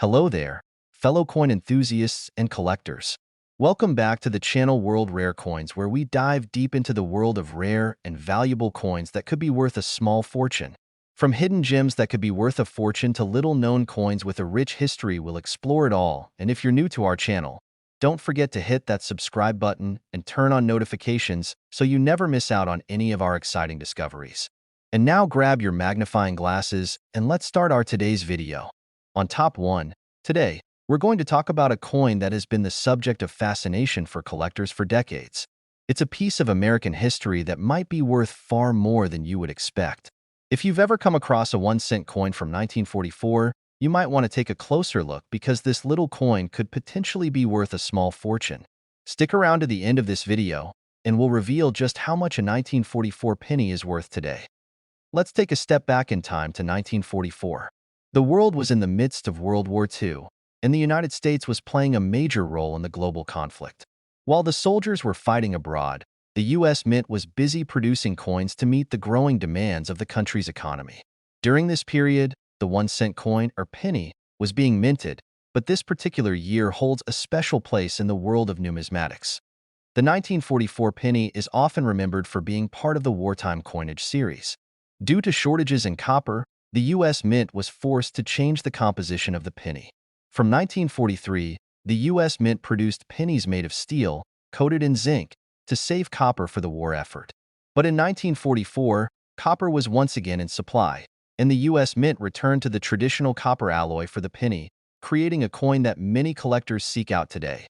Hello there, fellow coin enthusiasts and collectors. Welcome back to the channel World Rare Coins, where we dive deep into the world of rare and valuable coins that could be worth a small fortune. From hidden gems that could be worth a fortune to little-known coins with a rich history, we'll explore it all. And if you're new to our channel, don't forget to hit that subscribe button and turn on notifications so you never miss out on any of our exciting discoveries. And now grab your magnifying glasses and let's start our today's video. On top 1, today, we're going to talk about a coin that has been the subject of fascination for collectors for decades. It's a piece of American history that might be worth far more than you would expect. If you've ever come across a 1-cent coin from 1944, you might want to take a closer look because this little coin could potentially be worth a small fortune. Stick around to the end of this video, and we'll reveal just how much a 1944 penny is worth today. Let's take a step back in time to 1944. The world was in the midst of World War II, and the United States was playing a major role in the global conflict. While the soldiers were fighting abroad, the U.S. Mint was busy producing coins to meet the growing demands of the country's economy. During this period, the 1-cent coin, or penny, was being minted, but this particular year holds a special place in the world of numismatics. The 1944 penny is often remembered for being part of the wartime coinage series. Due to shortages in copper, the U.S. Mint was forced to change the composition of the penny. From 1943, the U.S. Mint produced pennies made of steel, coated in zinc, to save copper for the war effort. But in 1944, copper was once again in supply, and the U.S. Mint returned to the traditional copper alloy for the penny, creating a coin that many collectors seek out today.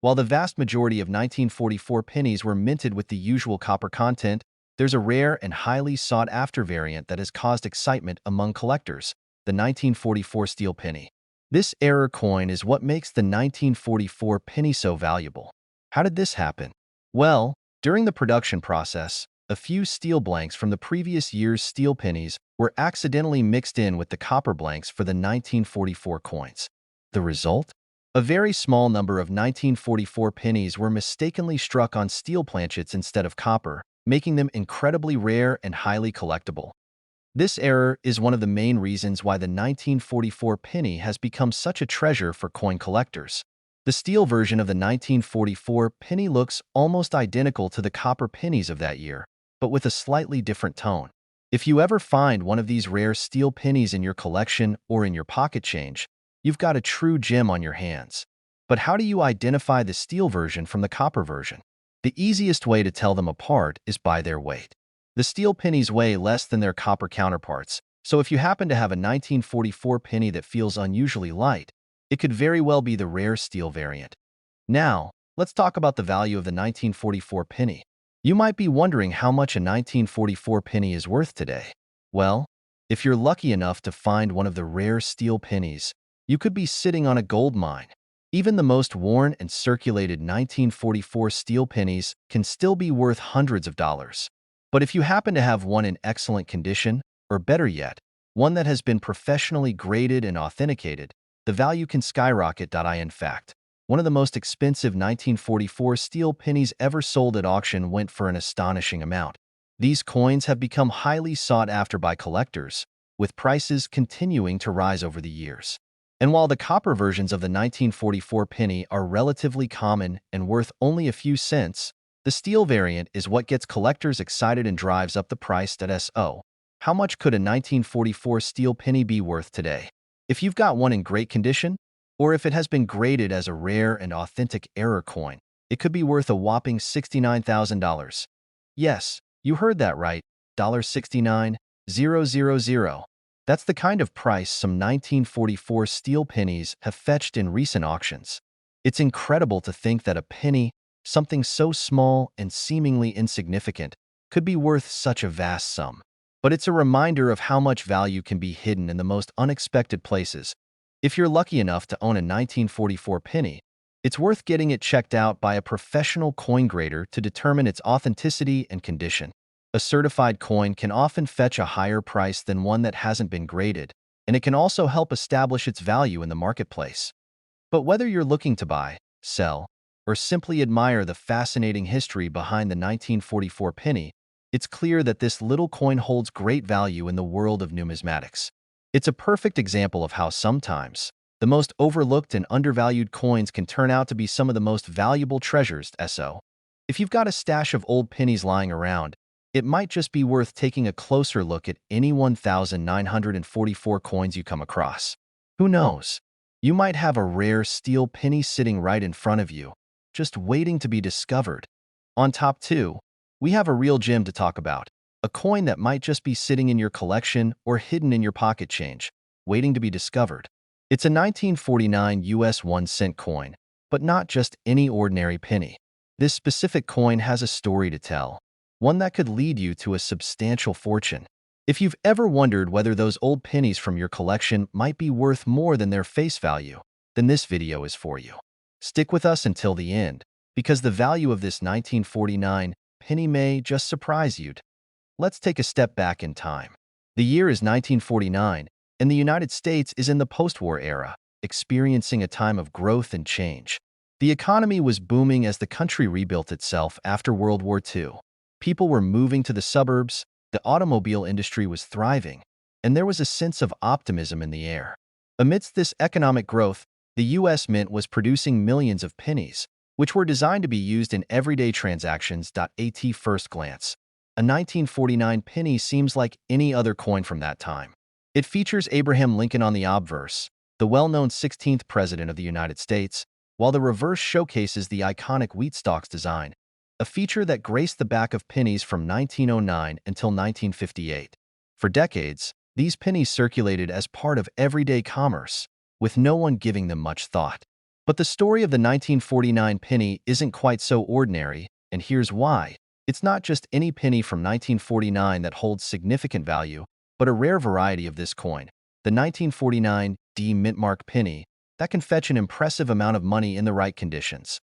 While the vast majority of 1944 pennies were minted with the usual copper content, there's a rare and highly sought-after variant that has caused excitement among collectors, the 1944 steel penny. This error coin is what makes the 1944 penny so valuable. How did this happen? Well, during the production process, a few steel blanks from the previous year's steel pennies were accidentally mixed in with the copper blanks for the 1944 coins. The result? A very small number of 1944 pennies were mistakenly struck on steel planchets instead of copper, making them incredibly rare and highly collectible. This error is one of the main reasons why the 1944 penny has become such a treasure for coin collectors. The steel version of the 1944 penny looks almost identical to the copper pennies of that year, but with a slightly different tone. If you ever find one of these rare steel pennies in your collection or in your pocket change, you've got a true gem on your hands. But how do you identify the steel version from the copper version? The easiest way to tell them apart is by their weight. The steel pennies weigh less than their copper counterparts, so if you happen to have a 1944 penny that feels unusually light, it could very well be the rare steel variant. Now, let's talk about the value of the 1944 penny. You might be wondering how much a 1944 penny is worth today. Well, if you're lucky enough to find one of the rare steel pennies, you could be sitting on a gold mine. Even the most worn and circulated 1944 steel pennies can still be worth hundreds of dollars. But if you happen to have one in excellent condition, or better yet, one that has been professionally graded and authenticated, the value can skyrocket. In fact, one of the most expensive 1944 steel pennies ever sold at auction went for an astonishing amount. These coins have become highly sought after by collectors, with prices continuing to rise over the years. And while the copper versions of the 1944 penny are relatively common and worth only a few cents, the steel variant is what gets collectors excited and drives up the price. So, how much could a 1944 steel penny be worth today? If you've got one in great condition, or if it has been graded as a rare and authentic error coin, it could be worth a whopping $69,000. Yes, you heard that right, $69,000. That's the kind of price some 1944 steel pennies have fetched in recent auctions. It's incredible to think that a penny, something so small and seemingly insignificant, could be worth such a vast sum. But it's a reminder of how much value can be hidden in the most unexpected places. If you're lucky enough to own a 1944 penny, it's worth getting it checked out by a professional coin grader to determine its authenticity and condition. A certified coin can often fetch a higher price than one that hasn't been graded, and it can also help establish its value in the marketplace. But whether you're looking to buy, sell, or simply admire the fascinating history behind the 1944 penny, it's clear that this little coin holds great value in the world of numismatics. It's a perfect example of how sometimes The most overlooked and undervalued coins can turn out to be some of the most valuable treasures. So, if you've got a stash of old pennies lying around, it might just be worth taking a closer look at any 1,944 coins you come across. Who knows? You might have a rare steel penny sitting right in front of you, just waiting to be discovered. On top 2, we have a real gem to talk about, a coin that might just be sitting in your collection or hidden in your pocket change, waiting to be discovered. It's a 1949 US 1-cent coin, but not just any ordinary penny. This specific coin has a story to tell, one that could lead you to a substantial fortune. If you've ever wondered whether those old pennies from your collection might be worth more than their face value, then this video is for you. Stick with us until the end, because the value of this 1949 penny may just surprise you. Let's take a step back in time. The year is 1949, and the United States is in the post-war era, experiencing a time of growth and change. The economy was booming as the country rebuilt itself after World War II. People were moving to the suburbs, the automobile industry was thriving, and there was a sense of optimism in the air. Amidst this economic growth, the U.S. Mint was producing millions of pennies, which were designed to be used in everyday transactions. At first glance, a 1949 penny seems like any other coin from that time. It features Abraham Lincoln on the obverse, the well-known 16th President of the United States, while the reverse showcases the iconic wheat stalks design, a feature that graced the back of pennies from 1909 until 1958. For decades, these pennies circulated as part of everyday commerce, with no one giving them much thought. But the story of the 1949 penny isn't quite so ordinary, and here's why. It's not just any penny from 1949 that holds significant value, but a rare variety of this coin, the 1949 D Mintmark penny, that can fetch an impressive amount of money in the right conditions.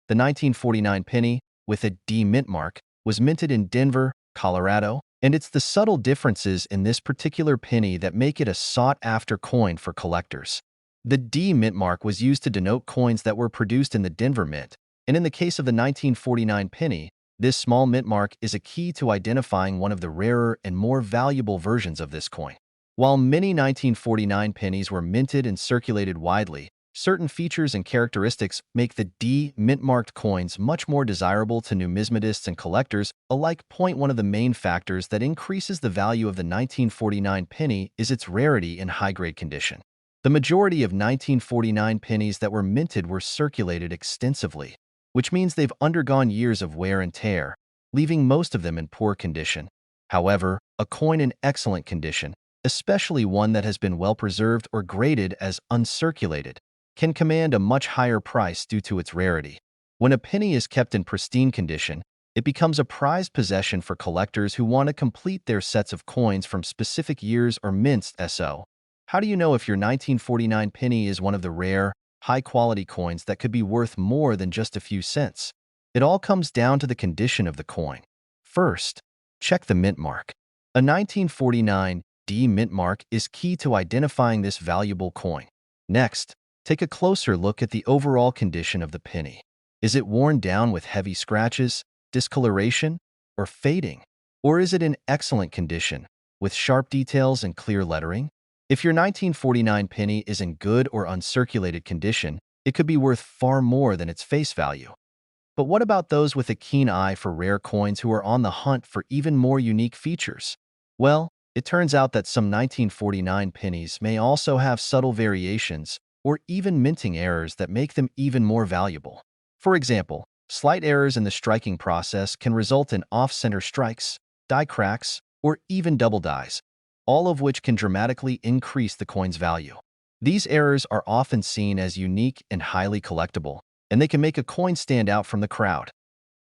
The 1949 penny, with a D Mintmark, was minted in Denver, Colorado, and it's the subtle differences in this particular penny that make it a sought-after coin for collectors. The D Mintmark was used to denote coins that were produced in the Denver Mint, and in the case of the 1949 penny, this small mint mark is a key to identifying one of the rarer and more valuable versions of this coin. While many 1949 pennies were minted and circulated widely, certain features and characteristics make the D mint-marked coins much more desirable to numismatists and collectors alike. One of the main factors that increases the value of the 1949 penny is its rarity and high-grade condition. The majority of 1949 pennies that were minted were circulated extensively, which means they've undergone years of wear and tear, leaving most of them in poor condition. However, a coin in excellent condition, especially one that has been well preserved or graded as uncirculated, can command a much higher price due to its rarity. When a penny is kept in pristine condition, it becomes a prized possession for collectors who want to complete their sets of coins from specific years or mints. So, how do you know if your 1949 penny is one of the rare, high-quality coins that could be worth more than just a few cents? It all comes down to the condition of the coin. First, check the mint mark. A 1949 D mint mark is key to identifying this valuable coin. Next, take a closer look at the overall condition of the penny. Is it worn down with heavy scratches, discoloration, or fading? Or is it in excellent condition, with sharp details and clear lettering? If your 1949 penny is in good or uncirculated condition, it could be worth far more than its face value. But what about those with a keen eye for rare coins who are on the hunt for even more unique features? Well, it turns out that some 1949 pennies may also have subtle variations or even minting errors that make them even more valuable. For example, slight errors in the striking process can result in off-center strikes, die cracks, or even double dies, all of which can dramatically increase the coin's value. These errors are often seen as unique and highly collectible, and they can make a coin stand out from the crowd.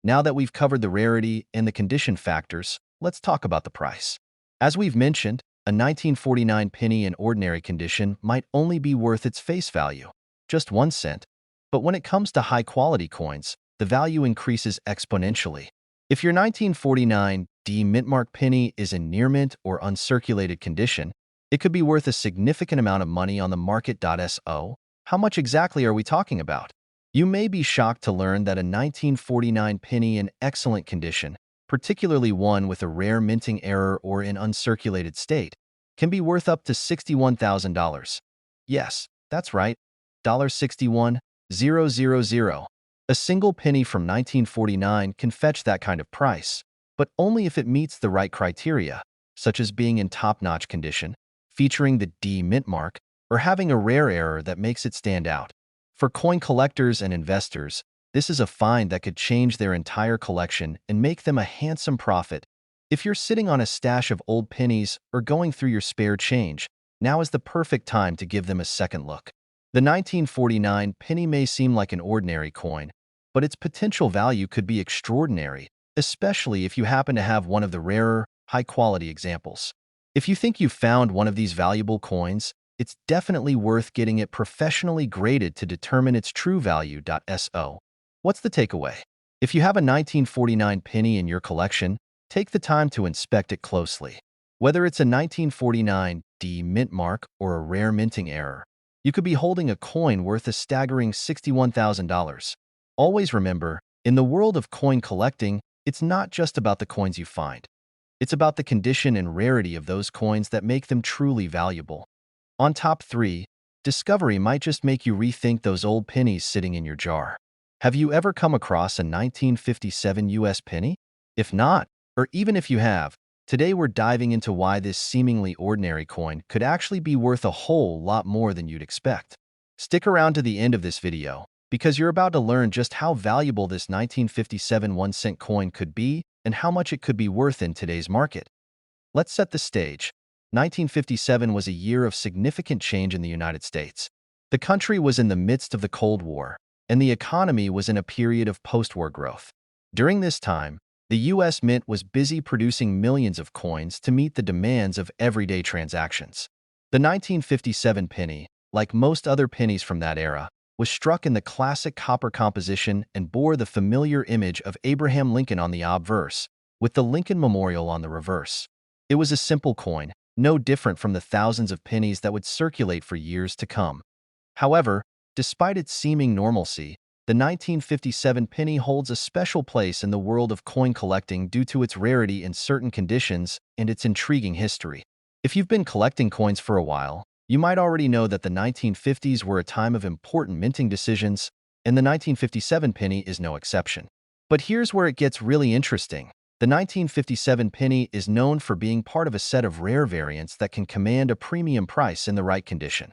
Now that we've covered the rarity and the condition factors, let's talk about the price. As we've mentioned, a 1949 penny in ordinary condition might only be worth its face value, just 1 cent. But when it comes to high-quality coins, the value increases exponentially. If your 1949 D Mintmark penny is in near mint or uncirculated condition, it could be worth a significant amount of money on the market. So, how much exactly are we talking about? You may be shocked to learn that a 1949 penny in excellent condition, particularly one with a rare minting error or in uncirculated state, can be worth up to $61,000. Yes, that's right, $61,000. A single penny from 1949 can fetch that kind of price, but only if it meets the right criteria, such as being in top-notch condition, featuring the D mint mark, or having a rare error that makes it stand out. For coin collectors and investors, this is a find that could change their entire collection and make them a handsome profit. If you're sitting on a stash of old pennies or going through your spare change, now is the perfect time to give them a second look. The 1949 penny may seem like an ordinary coin, but its potential value could be extraordinary, especially if you happen to have one of the rarer, high-quality examples. If you think you've found one of these valuable coins, it's definitely worth getting it professionally graded to determine its true value. So, what's the takeaway? If you have a 1949 penny in your collection, take the time to inspect it closely. Whether it's a 1949 D mint mark or a rare minting error, you could be holding a coin worth a staggering $61,000. Always remember, in the world of coin collecting, it's not just about the coins you find. It's about the condition and rarity of those coins that make them truly valuable. On top 3, discovery might just make you rethink those old pennies sitting in your jar. Have you ever come across a 1957 US penny? If not, or even if you have, today we're diving into why this seemingly ordinary coin could actually be worth a whole lot more than you'd expect. Stick around to the end of this video, because you're about to learn just how valuable this 1957 1-cent coin could be and how much it could be worth in today's market. Let's set the stage. 1957 was a year of significant change in the United States. The country was in the midst of the Cold War, and the economy was in a period of post-war growth. During this time, the U.S. Mint was busy producing millions of coins to meet the demands of everyday transactions. The 1957 penny, like most other pennies from that era, was struck in the classic copper composition and bore the familiar image of Abraham Lincoln on the obverse, with the Lincoln Memorial on the reverse. It was a simple coin, no different from the thousands of pennies that would circulate for years to come. However, despite its seeming normalcy, the 1957 penny holds a special place in the world of coin collecting due to its rarity in certain conditions and its intriguing history. If you've been collecting coins for a while, you might already know that the 1950s were a time of important minting decisions, and the 1957 penny is no exception. But here's where it gets really interesting. The 1957 penny is known for being part of a set of rare variants that can command a premium price in the right condition.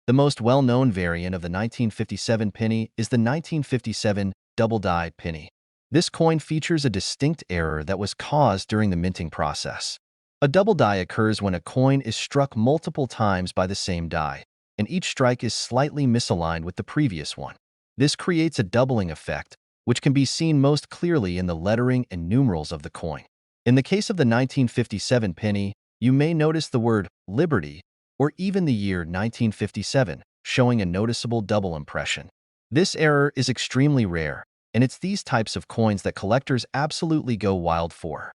The most well-known variant of the 1957 penny is the 1957 double-die penny. This coin features a distinct error that was caused during the minting process. A double die occurs when a coin is struck multiple times by the same die, and each strike is slightly misaligned with the previous one. This creates a doubling effect, which can be seen most clearly in the lettering and numerals of the coin. In the case of the 1957 penny, you may notice the word Liberty or even the year 1957, showing a noticeable double impression. This error is extremely rare, and it's these types of coins that collectors absolutely go wild for.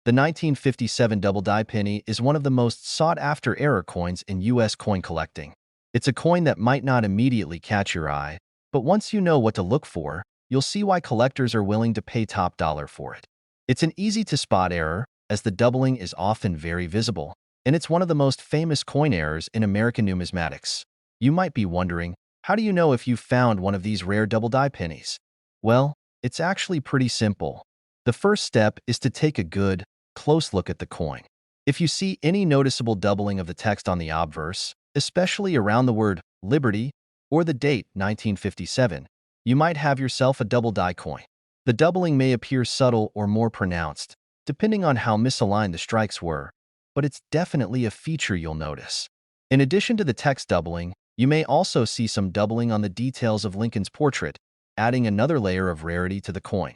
The 1957 double-die penny is one of the most sought-after error coins in U.S. coin collecting. It's a coin that might not immediately catch your eye, but once you know what to look for, you'll see why collectors are willing to pay top dollar for it. It's an easy-to-spot error, as the doubling is often very visible, and it's one of the most famous coin errors in American numismatics. You might be wondering, how do you know if you've found one of these rare double-die pennies? Well, it's actually pretty simple. The first step is to take a good, close look at the coin. If you see any noticeable doubling of the text on the obverse, especially around the word Liberty or the date 1957, you might have yourself a double-die coin. The doubling may appear subtle or more pronounced, depending on how misaligned the strikes were, but it's definitely a feature you'll notice. In addition to the text doubling, you may also see some doubling on the details of Lincoln's portrait, adding another layer of rarity to the coin.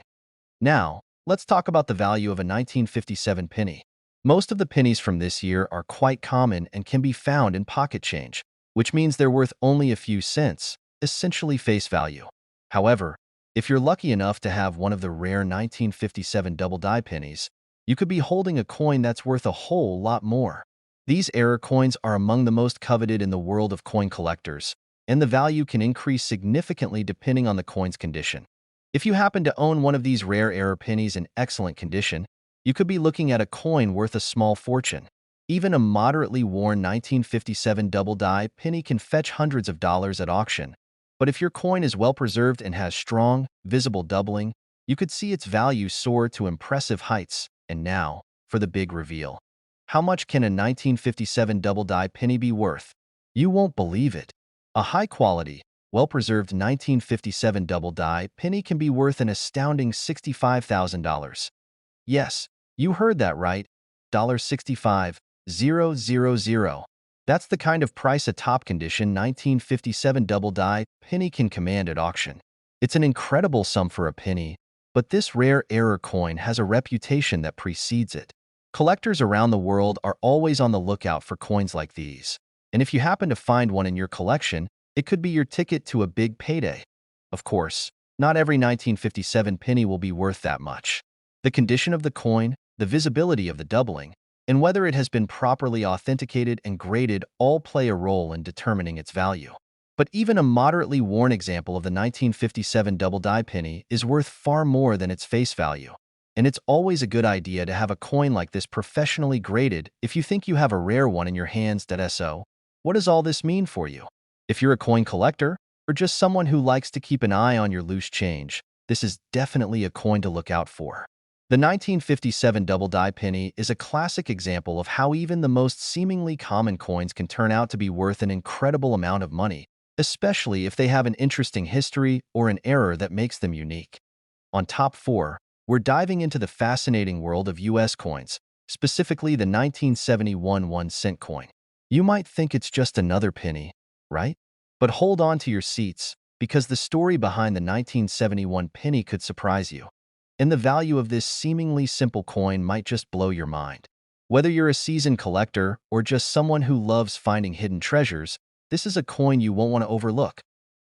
Now, let's talk about the value of a 1957 penny. Most of the pennies from this year are quite common and can be found in pocket change, which means they're worth only a few cents, essentially face value. However, if you're lucky enough to have one of the rare 1957 double-die pennies, you could be holding a coin that's worth a whole lot more. These error coins are among the most coveted in the world of coin collectors, and the value can increase significantly depending on the coin's condition. If you happen to own one of these rare error pennies in excellent condition, you could be looking at a coin worth a small fortune. Even a moderately worn 1957 double-die penny can fetch hundreds of dollars at auction, But if your coin is well preserved and has strong, visible doubling, you could see its value soar to impressive heights. And now, for the big reveal. How much can a 1957 double-die penny be worth? You won't believe it. A high-quality, well-preserved 1957 double-die penny can be worth an astounding $65,000. Yes, you heard that right. $65,000. That's the kind of price a top-condition 1957 double-die penny can command at auction. It's an incredible sum for a penny, but this rare error coin has a reputation that precedes it. Collectors around the world are always on the lookout for coins like these. And if you happen to find one in your collection, it could be your ticket to a big payday. Of course, not every 1957 penny will be worth that much. The condition of the coin, the visibility of the doubling, and whether it has been properly authenticated and graded all play a role in determining its value. But even a moderately worn example of the 1957 double-die penny is worth far more than its face value. And it's always a good idea to have a coin like this professionally graded if you think you have a rare one in your hands. So, what does all this mean for you? If you're a coin collector, or just someone who likes to keep an eye on your loose change, this is definitely a coin to look out for. The 1957 double-die penny is a classic example of how even the most seemingly common coins can turn out to be worth an incredible amount of money, especially if they have an interesting history or an error that makes them unique. On Top 4, we're diving into the fascinating world of U.S. coins, specifically the 1971 1-cent coin. You might think it's just another penny, right? But hold on to your seats, because the story behind the 1971 penny could surprise you. And the value of this seemingly simple coin might just blow your mind. Whether you're a seasoned collector or just someone who loves finding hidden treasures, this is a coin you won't want to overlook.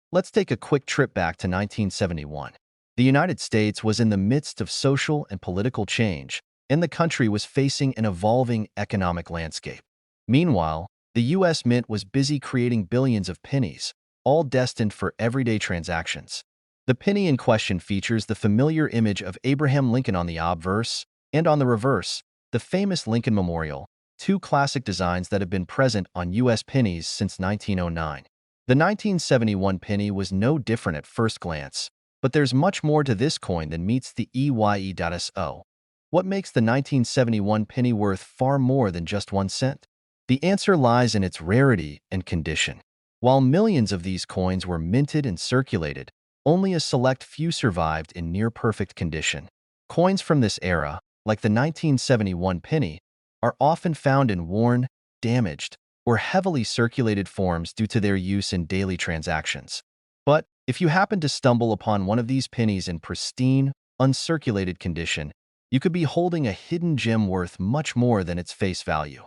Let's take a quick trip back to 1971. The United States was in the midst of social and political change, and the country was facing an evolving economic landscape. Meanwhile, the U.S. Mint was busy creating billions of pennies, all destined for everyday transactions. The penny in question features the familiar image of Abraham Lincoln on the obverse, and on the reverse, the famous Lincoln Memorial, two classic designs that have been present on U.S. pennies since 1909. The 1971 penny was no different at first glance, but there's much more to this coin than meets the EYE.SO. What makes the 1971 penny worth far more than just 1 cent? The answer lies in its rarity and condition. While millions of these coins were minted and circulated, only a select few survived in near-perfect condition. Coins from this era, like the 1971 penny, are often found in worn, damaged, or heavily circulated forms due to their use in daily transactions. But if you happen to stumble upon one of these pennies in pristine, uncirculated condition, you could be holding a hidden gem worth much more than its face value.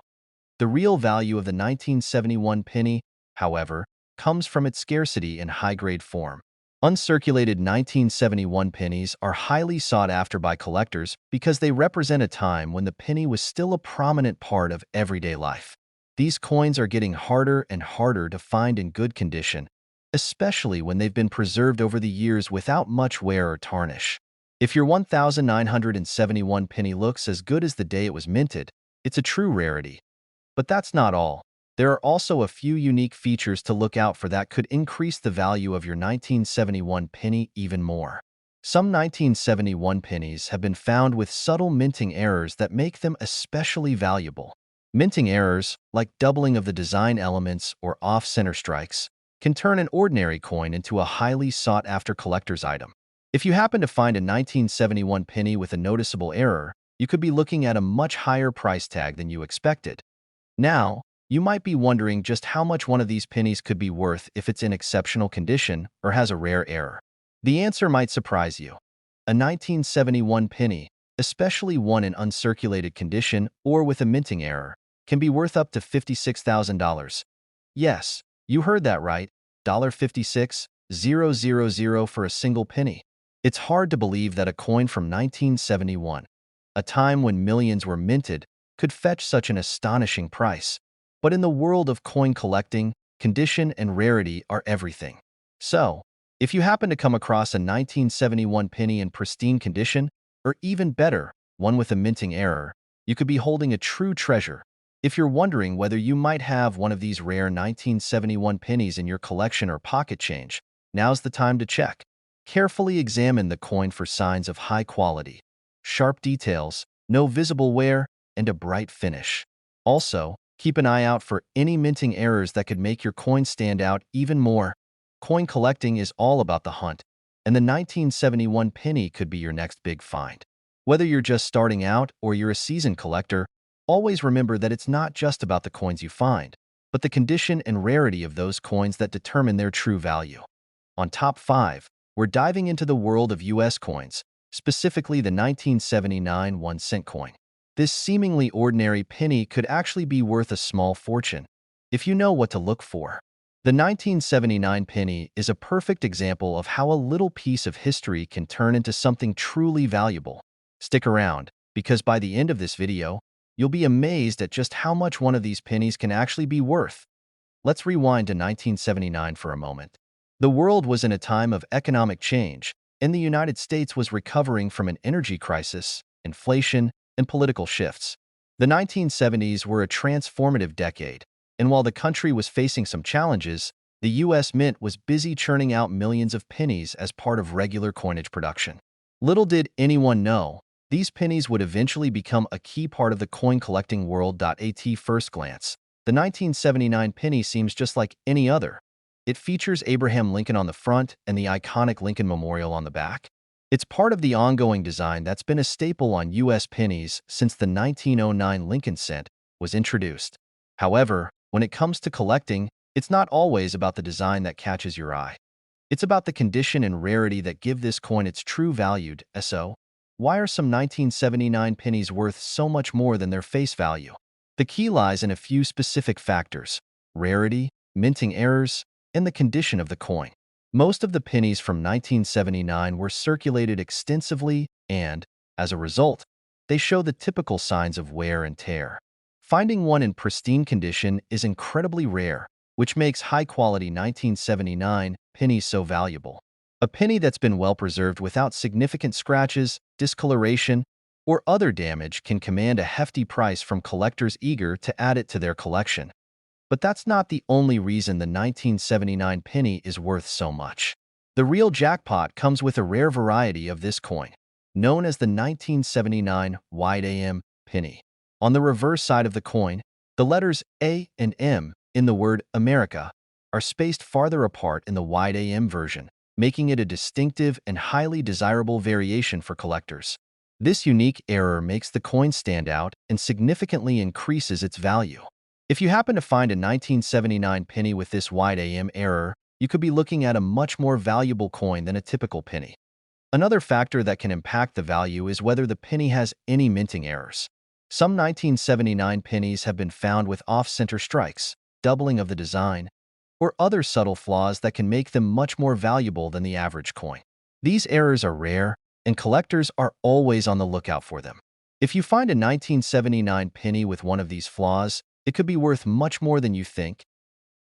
The real value of the 1971 penny, however, comes from its scarcity in high-grade form. Uncirculated 1971 pennies are highly sought after by collectors because they represent a time when the penny was still a prominent part of everyday life. These coins are getting harder and harder to find in good condition, especially when they've been preserved over the years without much wear or tarnish. If your 1971 penny looks as good as the day it was minted, it's a true rarity. But that's not all. There are also a few unique features to look out for that could increase the value of your 1971 penny even more. Some 1971 pennies have been found with subtle minting errors that make them especially valuable. Minting errors, like doubling of the design elements or off-center strikes, can turn an ordinary coin into a highly sought-after collector's item. If you happen to find a 1971 penny with a noticeable error, you could be looking at a much higher price tag than you expected. Now, you might be wondering just how much one of these pennies could be worth if it's in exceptional condition or has a rare error. The answer might surprise you. A 1971 penny, especially one in uncirculated condition or with a minting error, can be worth up to $56,000. Yes, you heard that right, $56,000 for a single penny. It's hard to believe that a coin from 1971, a time when millions were minted, could fetch such an astonishing price. But in the world of coin collecting, condition and rarity are everything. So, if you happen to come across a 1971 penny in pristine condition, or even better, one with a minting error, you could be holding a true treasure. If you're wondering whether you might have one of these rare 1971 pennies in your collection or pocket change, Now's the time to check. Carefully examine the coin for signs of high quality, sharp details, no visible wear, and a bright finish. Also, keep an eye out for any minting errors that could make your coin stand out even more. Coin collecting is all about the hunt, and the 1971 penny could be your next big find. Whether you're just starting out or you're a seasoned collector, always remember that it's not just about the coins you find, but the condition and rarity of those coins that determine their true value. On Top 5, we're diving into the world of US coins, specifically the 1979 1-cent coin. This seemingly ordinary penny could actually be worth a small fortune, if you know what to look for. The 1979 penny is a perfect example of how a little piece of history can turn into something truly valuable. Stick around, because by the end of this video, you'll be amazed at just how much one of these pennies can actually be worth. Let's rewind to 1979 for a moment. The world was in a time of economic change, and the United States was recovering from an energy crisis, inflation, and political shifts. The 1970s were a transformative decade, and while the country was facing some challenges, the U.S. Mint was busy churning out millions of pennies as part of regular coinage production. Little did anyone know, these pennies would eventually become a key part of the coin collecting world. At first glance, the 1979 penny seems just like any other. It features Abraham Lincoln on the front and the iconic Lincoln Memorial on the back. It's part of the ongoing design that's been a staple on U.S. pennies since the 1909 Lincoln cent was introduced. However, when it comes to collecting, it's not always about the design that catches your eye. It's about the condition and rarity that give this coin its true value. So, why are some 1979 pennies worth so much more than their face value? The key lies in a few specific factors: rarity, minting errors, and the condition of the coin. Most of the pennies from 1979 were circulated extensively and, as a result, they show the typical signs of wear and tear. Finding one in pristine condition is incredibly rare, which makes high-quality 1979 pennies so valuable. A penny that's been well preserved without significant scratches, discoloration, or other damage can command a hefty price from collectors eager to add it to their collection. But that's not the only reason the 1979 penny is worth so much. The real jackpot comes with a rare variety of this coin, known as the 1979 wide AM penny. On the reverse side of the coin, the letters A and M in the word America are spaced farther apart in the wide AM version, making it a distinctive and highly desirable variation for collectors. This unique error makes the coin stand out and significantly increases its value. If you happen to find a 1979 penny with this wide AM error, you could be looking at a much more valuable coin than a typical penny. Another factor that can impact the value is whether the penny has any minting errors. Some 1979 pennies have been found with off-center strikes, doubling of the design, or other subtle flaws that can make them much more valuable than the average coin. These errors are rare, and collectors are always on the lookout for them. If you find a 1979 penny with one of these flaws, it could be worth much more than you think.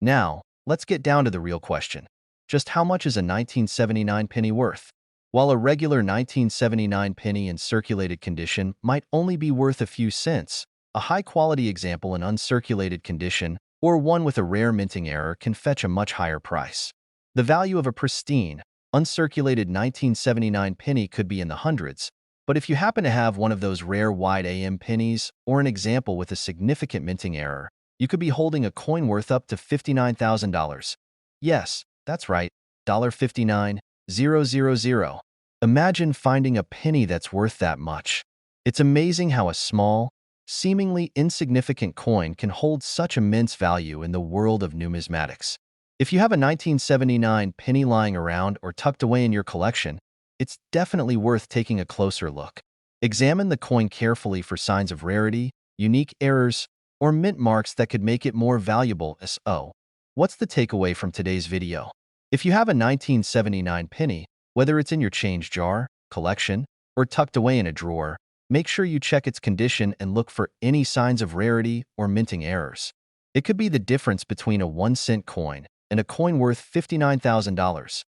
Now, let's get down to the real question. Just how much is a 1979 penny worth? While a regular 1979 penny in circulated condition might only be worth a few cents, a high-quality example in uncirculated condition or one with a rare minting error can fetch a much higher price. The value of a pristine, uncirculated 1979 penny could be in the hundreds, but if you happen to have one of those rare wide AM pennies or an example with a significant minting error, you could be holding a coin worth up to $59,000. Yes, that's right, $59,000. Imagine finding a penny that's worth that much. It's amazing how a small, seemingly insignificant coin can hold such immense value in the world of numismatics. If you have a 1979 penny lying around or tucked away in your collection, it's definitely worth taking a closer look. Examine the coin carefully for signs of rarity, unique errors, or mint marks that could make it more valuable. So, what's the takeaway from today's video? If you have a 1979 penny, whether it's in your change jar, collection, or tucked away in a drawer, make sure you check its condition and look for any signs of rarity or minting errors. It could be the difference between a 1-cent coin and a coin worth $59,000.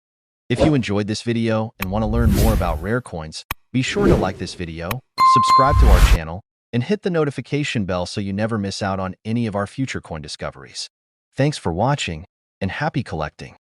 If you enjoyed this video and want to learn more about rare coins, be sure to like this video, subscribe to our channel, and hit the notification bell so you never miss out on any of our future coin discoveries. Thanks for watching, and happy collecting!